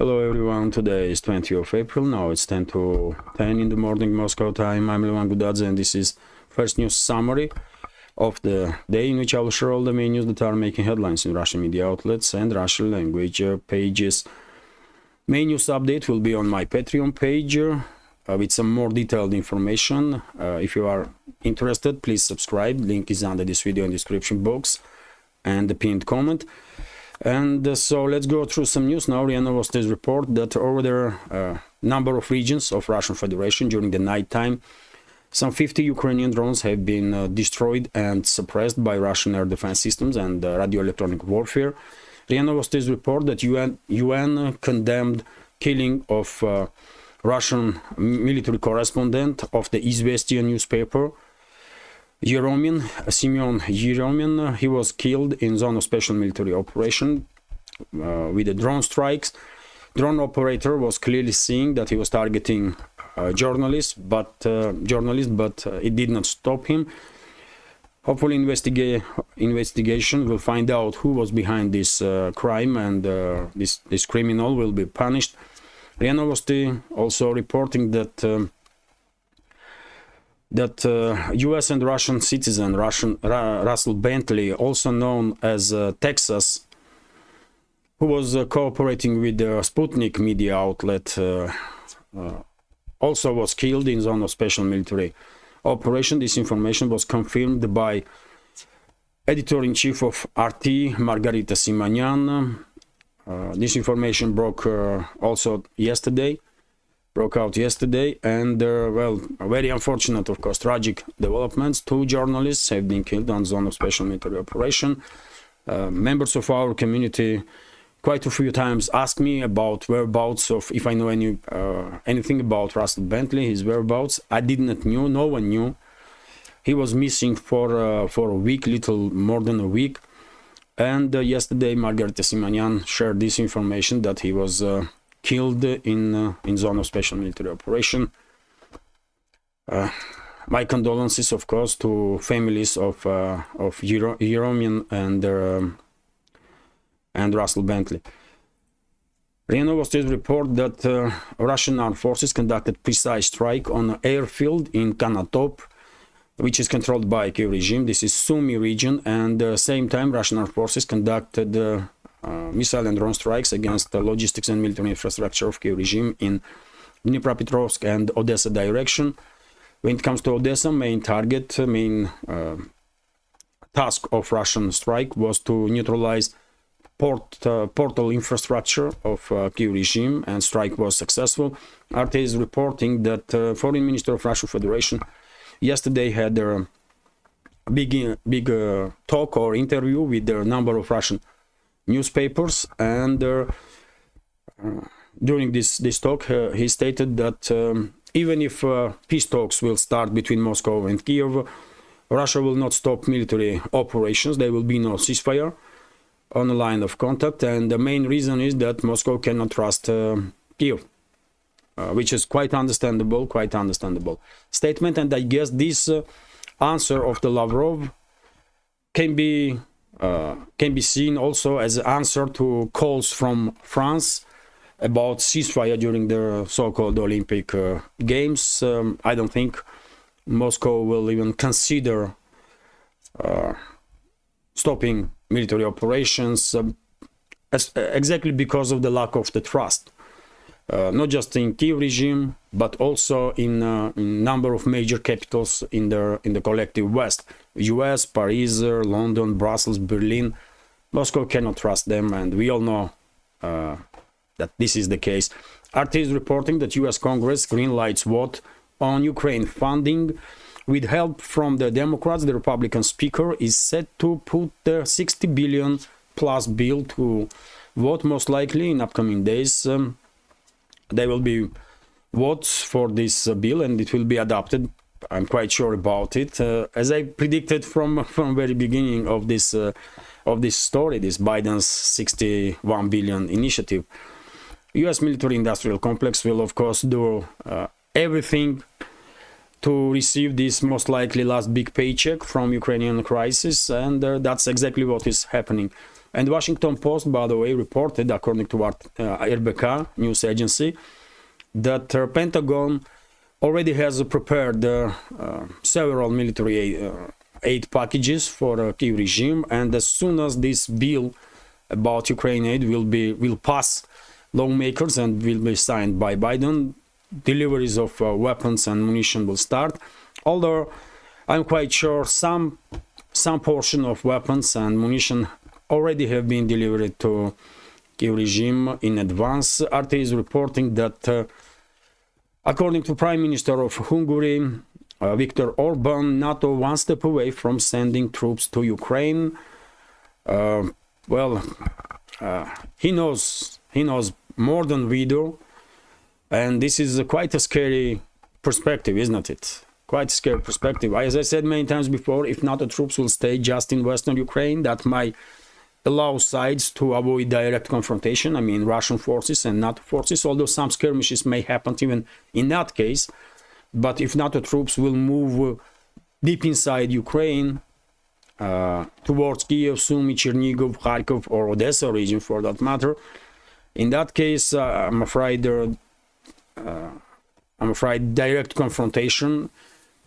Hello everyone, today is 20th of April, now it's 10 to 10 in the morning Moscow time. I'm Levan Gudadze and this is first news summary of the day in which I will share all the main news that are making headlines in Russian media outlets and Russian language pages. Main news update will be on my Patreon page with some more detailed information. If you are interested, please subscribe, link is under this video in the description box and the pinned comment. And so let's go through some news now. RIA Novosti's report that over the number of regions of Russian Federation during the night time, some 50 Ukrainian drones have been destroyed and suppressed by Russian air defense systems and radio electronic warfare. RIA Novosti's report that UN condemned killing of Russian military correspondent of the Izvestia newspaper, Semyon Yeremin. He was killed in zone of special military operation with the drone strikes. Drone operator was clearly seeing that he was targeting journalists, but it did not stop him. Hopefully, investigation will find out who was behind this crime, and this criminal will be punished. RIA Novosti also reporting that US and Russian citizen Russell Bentley, also known as Texas, who was cooperating with the Sputnik media outlet, also was killed in zone of special military operation. This information was confirmed by editor-in-chief of RT, Margarita Simonyan. This information broke out yesterday, and well, very unfortunate, of course, tragic developments. 2 journalists have been killed on zone of special military operation. Members of our community quite a few times asked me about whereabouts of, if I know anything about Russell Bentley, his whereabouts. I did not know, no one knew. He was missing for a week, little more than a week. And yesterday, Margarita Simonyan shared this information that he was killed in zone of special military operation. My condolences, of course, to families of Yeremin and Russell Bentley. RIA Novosti's report that Russian armed forces conducted precise strike on an airfield in Kanatop, which is controlled by Kiev regime. This is Sumy region, and at the same time Russian armed forces conducted missile and drone strikes against the logistics and military infrastructure of Kiev regime in Dnipropetrovsk and Odessa direction. When it comes to Odessa, main task of Russian strike was to neutralize portal infrastructure of Kiev regime, and strike was successful. RT is reporting that Foreign Minister of Russian Federation yesterday had a big talk or interview with a number of Russian newspapers, and during this talk he stated that even if peace talks will start between Moscow and Kiev, Russia will not stop military operations. There will be no ceasefire on the line of contact, and the main reason is that Moscow cannot trust Kiev, which is quite understandable statement. And I guess this answer of the Lavrov can be seen also as an answer to calls from France about ceasefire during the so-called Olympic Games. I don't think Moscow will even consider stopping military operations, exactly because of the lack of the trust, not just in Kiev regime, but also in number of major capitals in the collective West. US, Paris, London, Brussels, Berlin. Moscow cannot trust them, and we all know that this is the case. RT is reporting that US Congress greenlights vote on Ukraine funding. With help from the Democrats, the Republican speaker is set to put the 60 billion plus bill to vote, most likely in upcoming days. There will be votes for this bill, and it will be adopted. I'm quite sure about it. As I predicted from very beginning of this story, this Biden's 61 billion initiative, U.S. military-industrial complex will, of course, do everything to receive this most likely last big paycheck from Ukrainian crisis, and that's exactly what is happening. And Washington Post, by the way, reported, according to what RBK news agency, that Pentagon already has prepared several military aid packages for Kiev regime, and as soon as this bill about Ukraine aid will pass lawmakers and will be signed by Biden, deliveries of weapons and munition will start. Although I'm quite sure some portion of weapons and munition already have been delivered to Kiev regime in advance. RT is reporting that according to Prime Minister of Hungary, Viktor Orban, NATO one step away from sending troops to Ukraine. He knows more than we do, and this is quite a scary perspective, isn't it? Quite a scary perspective. As I said many times before, if NATO troops will stay just in Western Ukraine, that might allow sides to avoid direct confrontation. I mean, Russian forces and NATO forces, although some skirmishes may happen even in that case. But if NATO troops will move deep inside Ukraine, towards Kiev, Sumy, Chernigov, Kharkov, or Odessa region for that matter, in that case, I'm afraid direct confrontation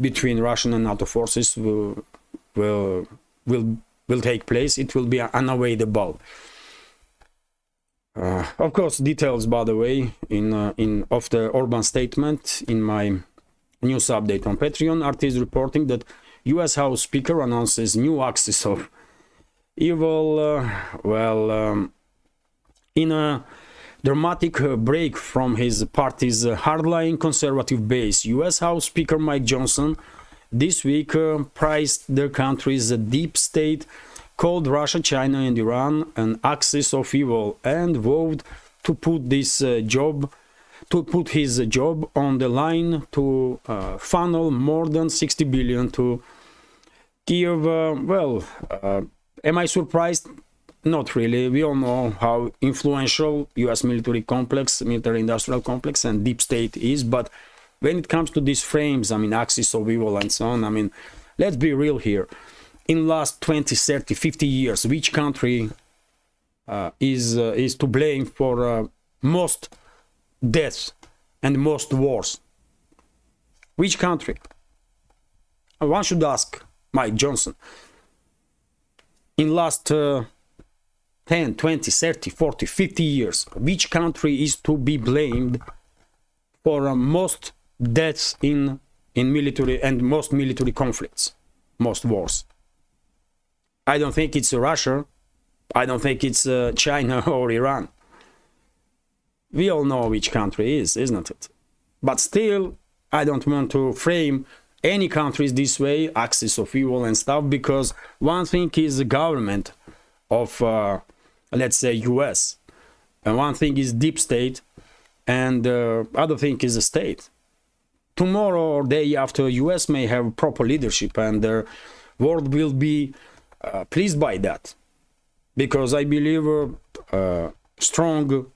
between Russian and NATO forces will take place. It will be unavoidable. Of course, details, by the way, of the Orban statement in my news update on Patreon. RT is reporting that U.S. House Speaker announces new axis of evil. In a dramatic break from his party's hardline conservative base, U.S. House Speaker Mike Johnson this week praised their country's deep state, called Russia, China, and Iran an axis of evil, and vowed to put his job on the line to funnel more than 60 billion to Kiev. Am I surprised? Not really. We all know how influential U.S. military industrial complex and deep state is, but when it comes to these frames, I mean, axis of evil and so on, I mean, let's be real here. In last 20, 30, 50 years, which country is to blame for most deaths and most wars? Which country? One should ask Mike Johnson. In last 10, 20, 30, 40, 50 years, which country is to be blamed for most deaths in military and most military conflicts, most wars? I don't think it's Russia. I don't think it's China or Iran. We all know which country is, isn't it? But still, I don't want to frame any countries this way, axis of evil and stuff, because one thing is the government of, let's say, US, and one thing is deep state, and other thing is the state. Tomorrow or day after, US may have proper leadership, and the world will be pleased by that, because I believe strong,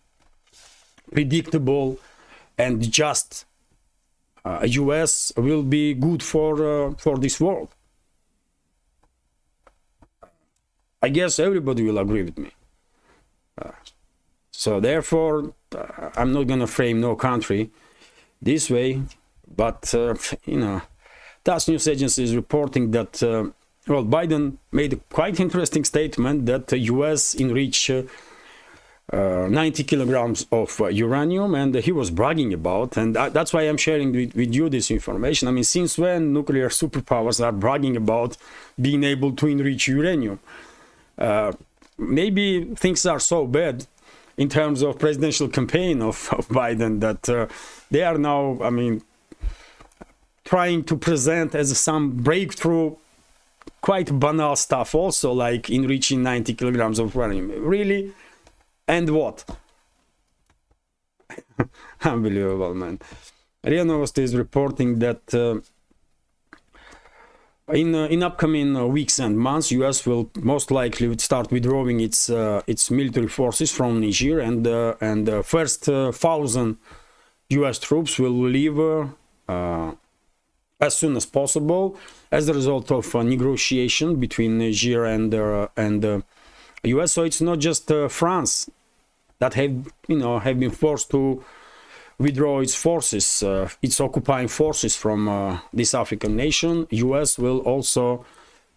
predictable, and just US will be good for this world. I guess everybody will agree with me. So therefore, I'm not gonna frame no country this way, but you know, TASS news agency is reporting that Biden made a quite interesting statement that the US enriched 90 kilograms of uranium, and he was bragging about, and that's why I'm sharing with you this information. I mean, since when nuclear superpowers are bragging about being able to enrich uranium? Maybe things are so bad in terms of presidential campaign of Biden that they are now, I mean, trying to present as some breakthrough quite banal stuff also, like enriching 90 kilograms of uranium. Really? And what? Unbelievable, man. RIA Novosti is reporting that in upcoming weeks and months, US will most likely start withdrawing its military forces from Niger, and the first 1,000 US troops will leave as soon as possible as a result of a negotiation between Niger and US. So it's not just France that have been forced to withdraw its forces, its occupying forces from this African nation. US will also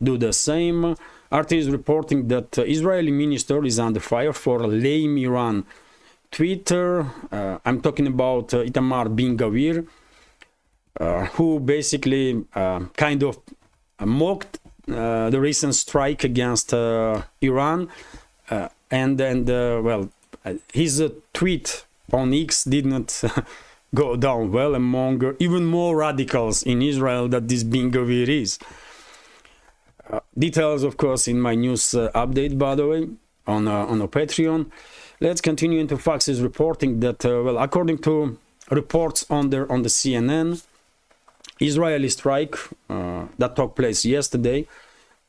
do the same. RT is reporting that Israeli minister is under fire for lame Iran Twitter. I'm talking about Itamar bin Gavir, who basically kind of mocked the recent strike against Iran, well, his tweet on X did not go down well among even more radicals in Israel that this bin Gavir is. Details, of course, in my news update, by the way, on a Patreon. Let's continue into Fox is reporting that, well, according to reports on the CNN, Israeli strike that took place yesterday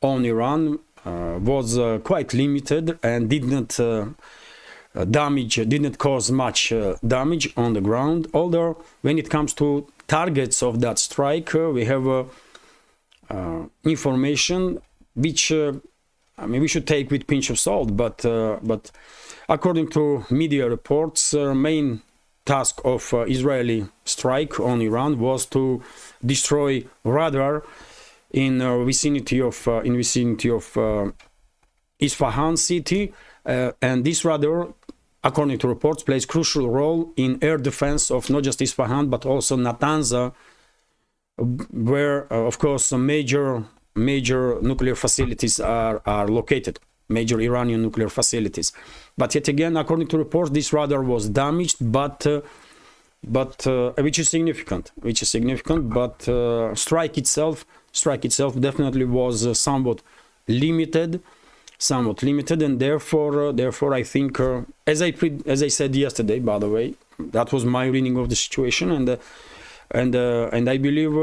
on Iran was quite limited and did not cause much damage on the ground. Although when it comes to targets of that strike, we have information which I mean we should take with a pinch of salt, but according to media reports, main task of Israeli strike on Iran was to destroy radar in vicinity of Isfahan city, and this radar, according to reports, plays crucial role in air defense of not just Isfahan but also Natanz, where of course major nuclear facilities are located, major Iranian nuclear facilities. But yet again, according to reports, this radar was damaged, but which is significant. But strike itself definitely was somewhat limited, and therefore I think, as I said yesterday, by the way, that was my reading of the situation, and I believe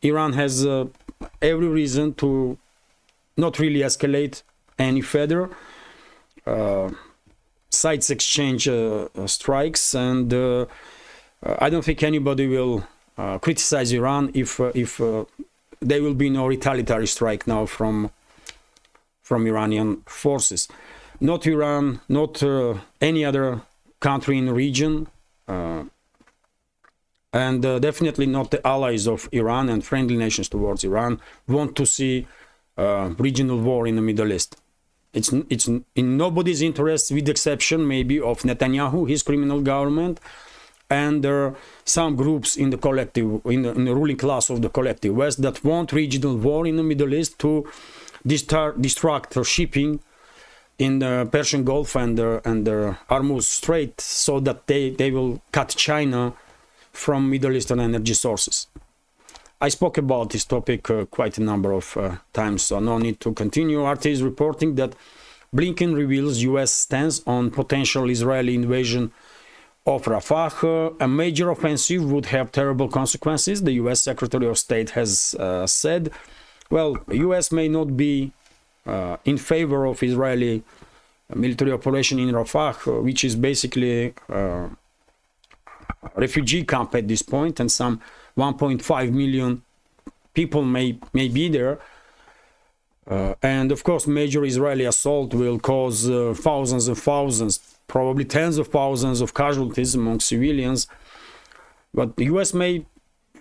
Iran has every reason to not really escalate any further. Sides exchange strikes, and I don't think anybody will criticize Iran if there will be no retaliatory strike now from Iranian forces. Not Iran, not any other country in the region, and definitely not the allies of Iran and friendly nations towards Iran want to see regional war in the Middle East. It's in nobody's interest, with the exception maybe of Netanyahu, his criminal government, and some groups in the collective, in the ruling class of the collective West that want regional war in the Middle East to distract shipping in the Persian Gulf and the Hormuz Strait, so that they will cut China from Middle Eastern energy sources. I spoke about this topic quite a number of times, so no need to continue. RT is reporting that Blinken reveals U.S. stance on potential Israeli invasion of Rafah. A major offensive would have terrible consequences, the U.S. Secretary of State has said. Well, the U.S. may not be in favor of Israeli military operation in Rafah, which is basically a refugee camp at this point, and some 1.5 million people may be there. And of course, major Israeli assault will cause thousands and thousands, probably tens of thousands of casualties among civilians. But the US may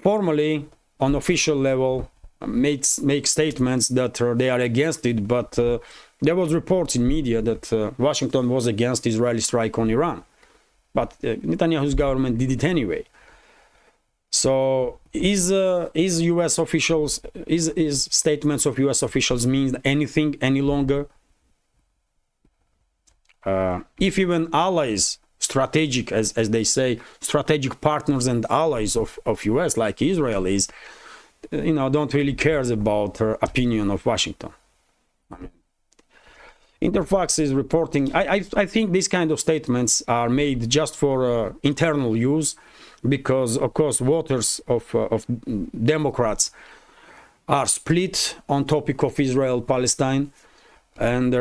formally, on official level, make statements that they are against it, but there was reports in media that Washington was against Israeli strike on Iran. But Netanyahu's government did it anyway. So is U.S. officials, is statements of U.S. officials mean anything any longer? If even allies, strategic, as they say, strategic partners and allies of U.S. like Israel is, don't really cares about opinion of Washington. Interfax is reporting, I think these kind of statements are made just for internal use, because of course voters of Democrats are split on topic of Israel-Palestine, and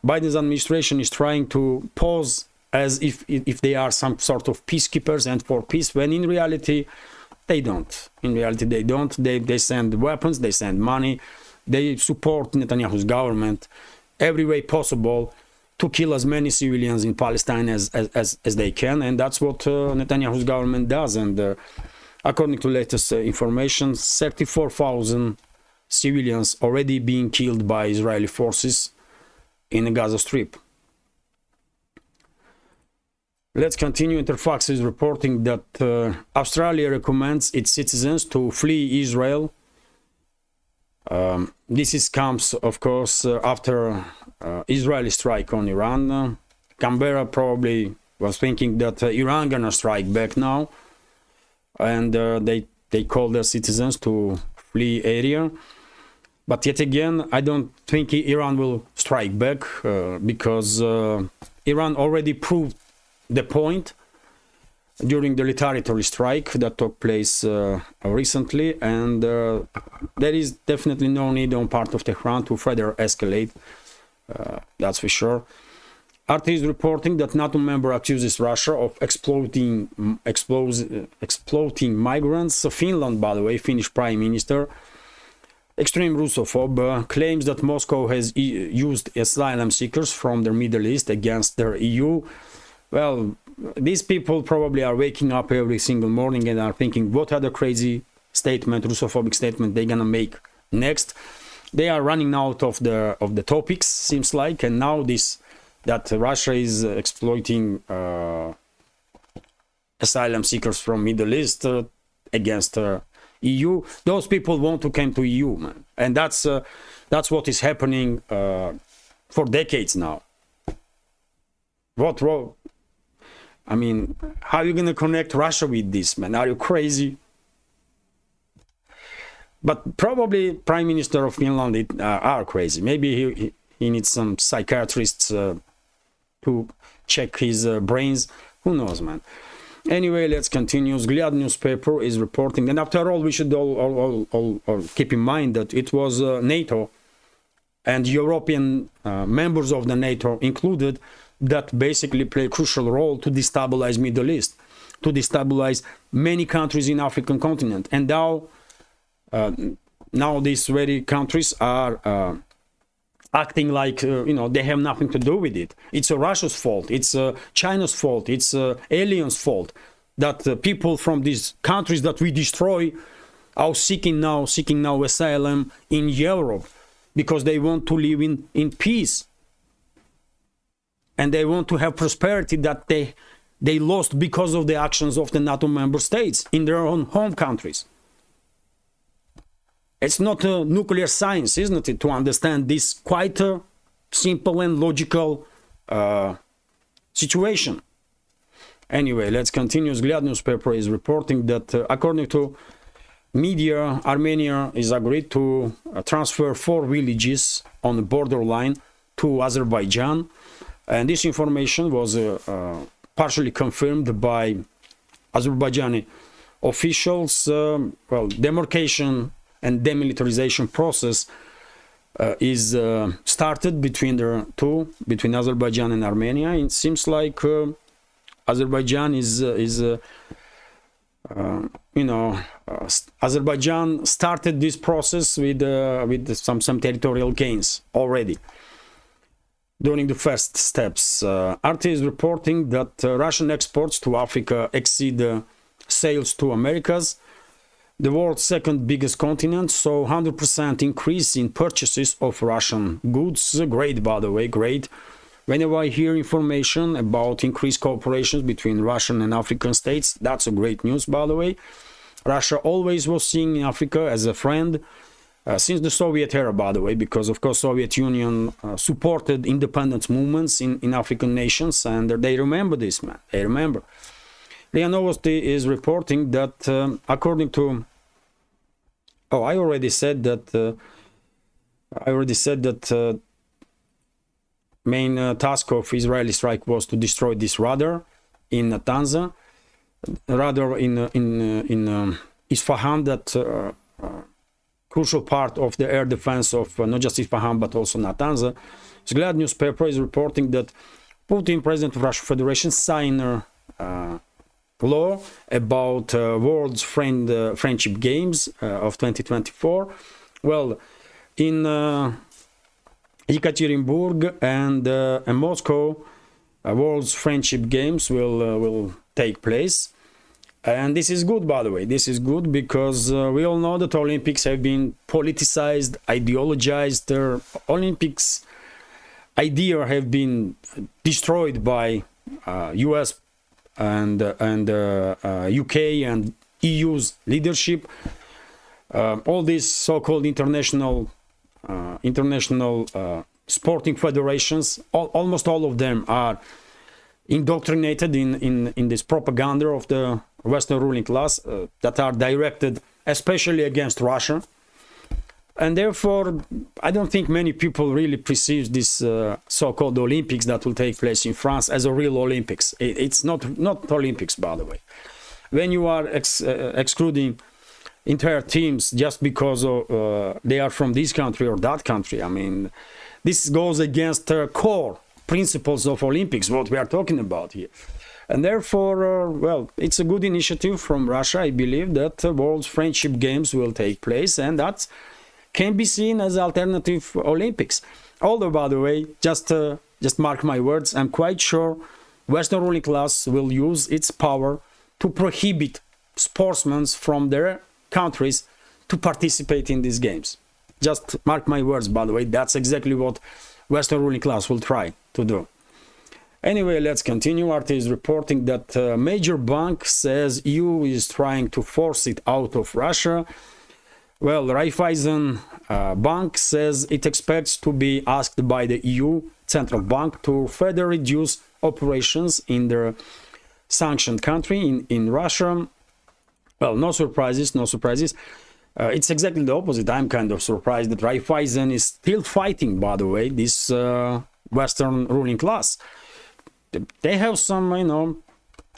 Biden's administration is trying to pose as if they are some sort of peacekeepers and for peace, when in reality they don't. They send weapons, they send money, they support Netanyahu's government, every way possible to kill as many civilians in Palestine as they can, and that's what Netanyahu's government does. And according to latest information, 34,000 civilians already being killed by Israeli forces in the Gaza Strip. Let's continue. Interfax is reporting that Australia recommends its citizens to flee Israel. This comes, of course, after Israeli strike on Iran. Canberra probably was thinking that Iran gonna strike back now, and they call their citizens to flee area. But yet again, I don't think Iran will strike back because Iran already proved the point during the retaliatory strike that took place recently, and there is definitely no need on part of Tehran to further escalate, that's for sure. RT is reporting that NATO member accuses Russia of exploiting migrants. Finland, by the way, Finnish Prime Minister, extreme Russophobe, claims that Moscow has used asylum seekers from the Middle East against their EU. Well, these people probably are waking up every single morning and are thinking, what other crazy statement, Russophobic statement they're gonna make next. They are running out of the topics, seems like, and now that Russia is exploiting asylum seekers from Middle East against EU. Those people want to come to EU, man, and that's what is happening for decades now. What wrong? I mean, how are you going to connect Russia with this, man? Are you crazy? But probably Prime Minister of Finland are crazy. Maybe he needs some psychiatrists to check his brains. Who knows, man? Anyway, let's continue. Zglyad newspaper is reporting, and after all, we should all keep in mind that it was NATO and European members of the NATO included that basically play a crucial role to destabilize Middle East, to destabilize many countries in African continent. And now these very countries are acting like, they have nothing to do with it. It's Russia's fault. It's China's fault. It's aliens' fault that people from these countries that we destroy are seeking now asylum in Europe because they want to live in peace. And they want to have prosperity that they lost because of the actions of the NATO member states in their own home countries. It's not a nuclear science, isn't it, to understand this quite a simple and logical situation. Anyway, let's continue. Zglyad newspaper is reporting that according to media, Armenia is agreed to transfer 4 villages on the borderline to Azerbaijan. And this information was partially confirmed by Azerbaijani officials. Demarcation and demilitarization process is started between the two, between Azerbaijan and Armenia. It seems like Azerbaijan Azerbaijan started this process with some territorial gains already during the first steps. RT is reporting that Russian exports to Africa exceed sales to Americas, the world's second biggest continent, so 100% increase in purchases of Russian goods. Great, by the way, great. Whenever I hear information about increased cooperations between Russian and African states, that's a great news, by the way. Russia always was seen in Africa as a friend, since the Soviet era, by the way, because of course Soviet Union supported independence movements in African nations, and they remember this, man. They remember. RIA Novosti is reporting that according to I already said that main task of Israeli strike was to destroy this radar in Natanz, radar in Isfahan, that crucial part of the air defense of not just Isfahan but also Natanz. Zglyad newspaper is reporting that Putin, president of Russian Federation, signed a law about World's Friendship Games of 2024. Well, in Ekaterinburg and Moscow World's Friendship Games will take place. And this is good, by the way. This is good because we all know that Olympics have been politicized, ideologized. The Olympics idea have been destroyed by US and UK and EU's leadership. All these so-called international sporting federations, almost all of them are indoctrinated in this propaganda of the Western ruling class that are directed especially against Russia. And therefore, I don't think many people really perceive this so-called Olympics that will take place in France as a real Olympics. It's not Olympics, by the way. When you are excluding entire teams just because they are from this country or that country, I mean, this goes against core principles of Olympics, what we are talking about here. And therefore, well, it's a good initiative from Russia. I believe that World Friendship Games will take place, and that can be seen as alternative Olympics. Although, by the way, just mark my words, I'm quite sure Western ruling class will use its power to prohibit sportsmen from their countries to participate in these games. Just mark my words, by the way, that's exactly what Western ruling class will try to do. Anyway, let's continue. RT is reporting that a major bank says EU is trying to force it out of Russia. Well, Raiffeisen Bank says it expects to be asked by the EU Central Bank to further reduce operations in their sanctioned country, in Russia. Well, no surprises, no surprises. It's exactly the opposite. I'm kind of surprised that Raiffeisen is still fighting, by the way, this Western ruling class. They have some,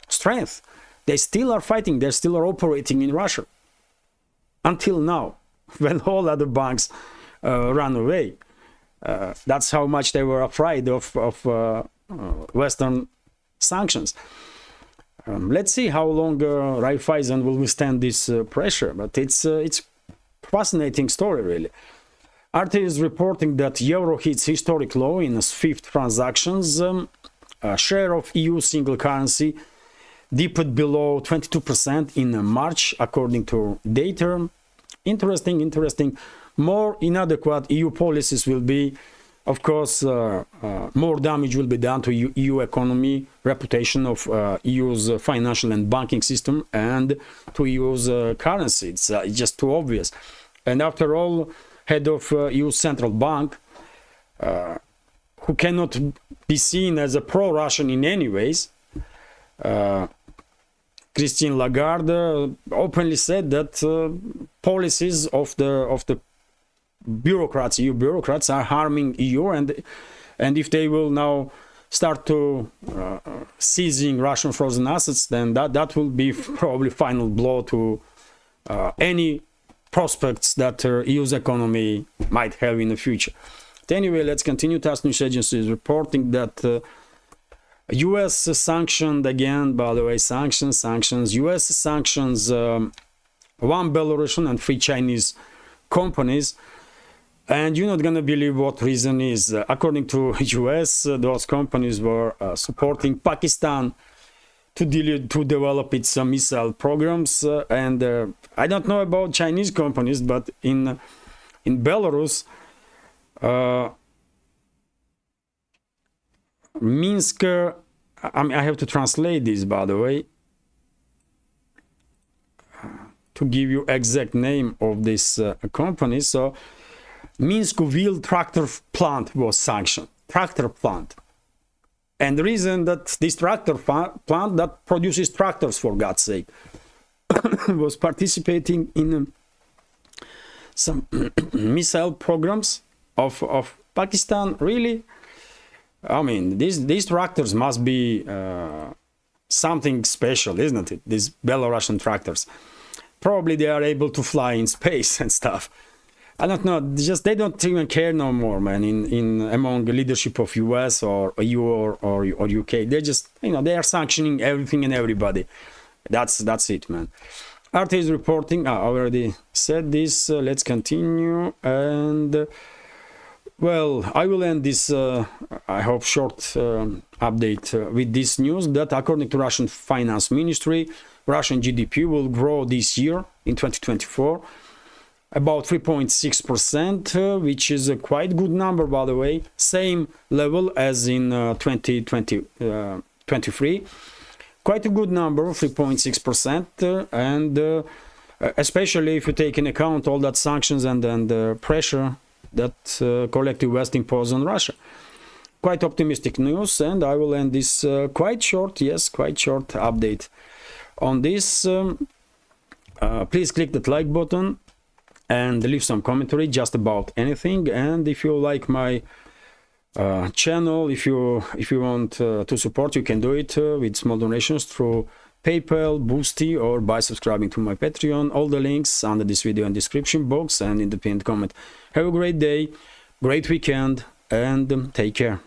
strength. They still are fighting. They still are operating in Russia. Until now, when all other banks ran away. That's how much they were afraid of Western sanctions. Let's see how long Raiffeisen will withstand this pressure. But it's fascinating story, really. RT is reporting that euro hits historic low in SWIFT transactions. Share of EU single currency dipped below 22% in March, according to data. Interesting. More inadequate EU policies will be, of course, more damage will be done to EU economy, reputation of EU's financial and banking system, and to EU's currency. It's just too obvious. And after all, head of EU Central Bank, who cannot be seen as a pro-Russian in any ways, Christine Lagarde openly said that policies of the bureaucrats, EU bureaucrats, are harming EU, and if they will now start to seizing Russian frozen assets, then that will be probably final blow to any prospects that EU's economy might have in the future. But anyway, let's continue. TASS News Agency is reporting that US sanctioned again, by the way, sanctions. US sanctions one Belarusian and 3 Chinese companies. And you're not going to believe what reason is. According to US, those companies were supporting Pakistan to develop its missile programs. And I don't know about Chinese companies, but in Belarus, Minsk, I have to translate this, by the way, to give you exact name of this company. So Minsk-Ville tractor plant was sanctioned. Tractor plant. And the reason that this tractor plant that produces tractors, for God's sake, was participating in some missile programs of Pakistan. Really? I mean, these tractors must be something special, isn't it? These Belarusian tractors. Probably they are able to fly in space and stuff. I don't know. Just they don't even care no more, man. Among the leadership of US or EU or UK, they just they are sanctioning everything and everybody. That's it, man. RT is reporting. I already said this. Let's continue. And Well, I will end this, I hope, short update with this news that according to Russian Finance Ministry, Russian GDP will grow this year in 2024 about 3.6%, which is a quite good number, by the way, same level as in 2023. Quite a good number, 3.6%, and especially if you take into account all that sanctions and pressure that collective West imposed on Russia. Quite optimistic news, and I will end this quite short update on this. Please click that like button and leave some commentary just about anything. And if you like my channel, if you want to support, you can do it with small donations through PayPal, Boosty, or by subscribing to my Patreon. All the links under this video in description box and in the pinned comment. Have a great day, great weekend, and take care.